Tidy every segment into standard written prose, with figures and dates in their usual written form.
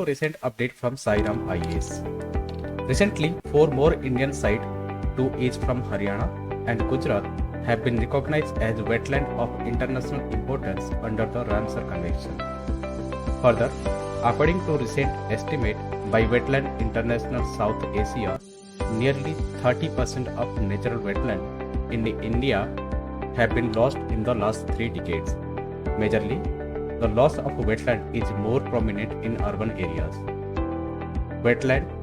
recent update from Sairam IAS. Recently, 4 more Indian sites, 2 each from Haryana and Gujarat, have been recognized as wetland of international importance under the Ramsar Convention. Further, according to recent estimate by Wetland International South Asia, nearly 30% of natural wetland in India have been lost in the last 3 decades. Majorly, the loss of wetland is more prominent in urban areas. Wetland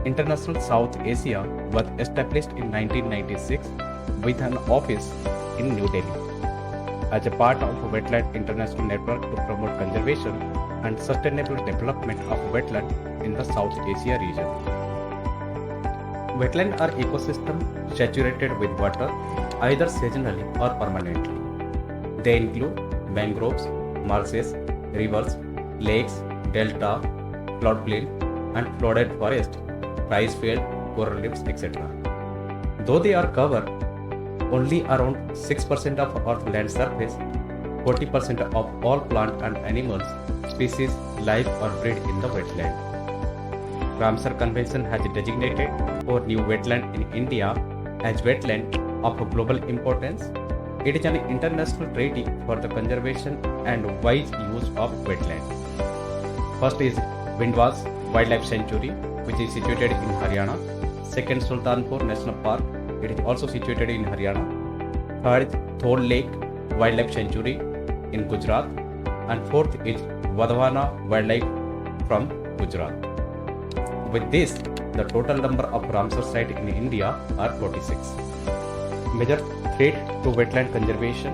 International South Asia was established in 1996 with an office in New Delhi as a part of Wetland International Network to promote conservation and sustainable development of wetland in the South Asia region. Wetlands are ecosystems saturated with water either seasonally or permanently. They include mangroves, marshes, rivers, lakes, delta, floodplain, and flooded forest, rice field, coral reefs, etc. Though they are covered only around 6% of Earth's land surface, 40% of all plant and animals species live or breed in the wetland. Ramsar Convention has designated 4 new wetlands in India as wetland of global importance. It is an international treaty for the conservation and wise use of wetland. First is Vindwas Wildlife Sanctuary, which is situated in Haryana. Second, Sultanpur National Park. It is also situated in Haryana. Third, Thol Lake Wildlife Sanctuary in Gujarat. And fourth is Wadhawana Wildlife from Gujarat. With this, the total number of Ramsar sites in India are 46. Major threat to wetland conservation.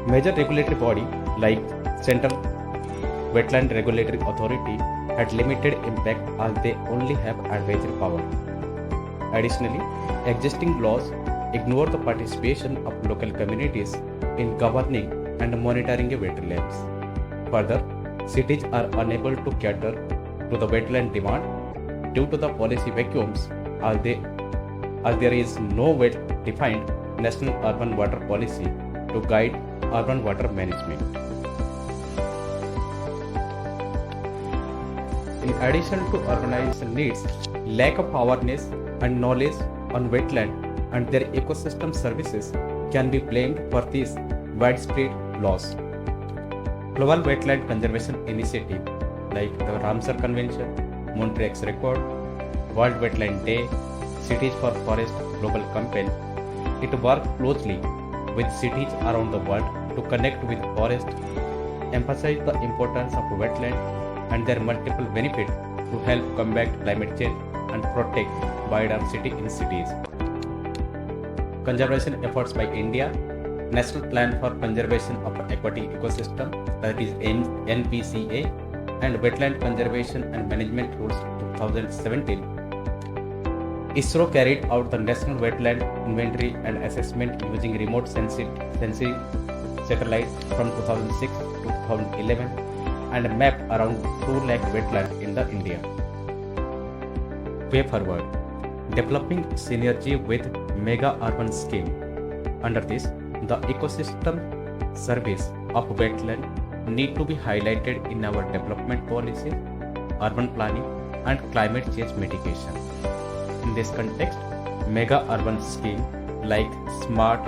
Major regulatory body like Central Wetland Regulatory Authority had limited impact as they only have advisory power. Additionally, existing laws ignore the participation of local communities in governing and monitoring wetlands. Further, cities are unable to cater to the wetland demand due to the policy vacuums as there is no well-defined national urban water policy to guide urban water management. In addition to urbanization needs, lack of awareness and knowledge on wetland and their ecosystem services can be blamed for this widespread loss. Global Wetland Conservation Initiative like the Ramsar Convention, Montreux Record, World Wetland Day, Cities for Forest Global Campaign, it works closely with cities around the world to connect with forest, emphasize the importance of wetland and their multiple benefits to help combat climate change and protect biodiversity in cities. Conservation efforts by India, National Plan for Conservation of Aquatic Ecosystem, that is NPCA, and Wetland Conservation and Management Rules 2017. ISRO carried out the National Wetland Inventory and Assessment using remote sensing satellites from 2006 to 2011 and mapped around 2 lakh wetlands in India. Way forward, developing synergy with mega urban scheme. Under this, the ecosystem service of wetland need to be highlighted in our development policy, urban planning, and climate change mitigation. In this context, mega urban scheme like Smart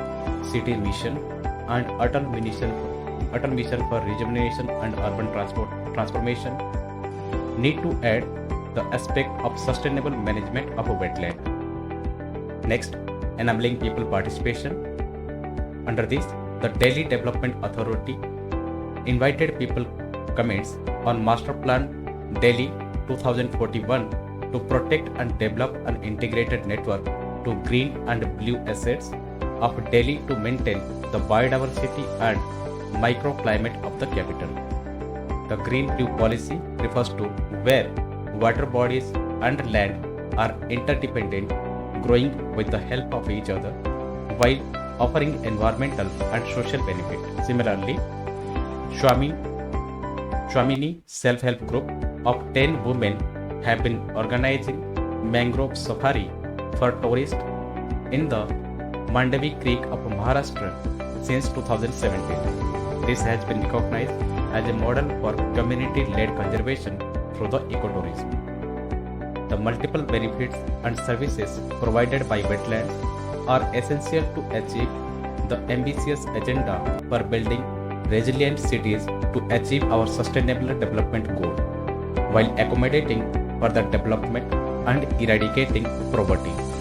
City Mission and Atal Mission for Rejuvenation and Urban Transformation need to add the aspect of sustainable management of a wetland. Next, enabling people participation. Under this, the Delhi Development Authority invited people comments on Master Plan Delhi 2041 to protect and develop an integrated network to green and blue assets of Delhi to maintain the biodiversity and microclimate of the capital. The green-blue policy refers to where water bodies and land are interdependent, growing with the help of each other, while offering environmental and social benefit. Similarly, Swamini self-help group of 10 women have been organizing mangrove safari for tourists in the Mandavi Creek of Maharashtra since 2017. This has been recognized as a model for community-led conservation through the ecotourism. The multiple benefits and services provided by wetlands are essential to achieve the ambitious agenda for building resilient cities to achieve our sustainable development goal, while accommodating for the development and eradicating poverty.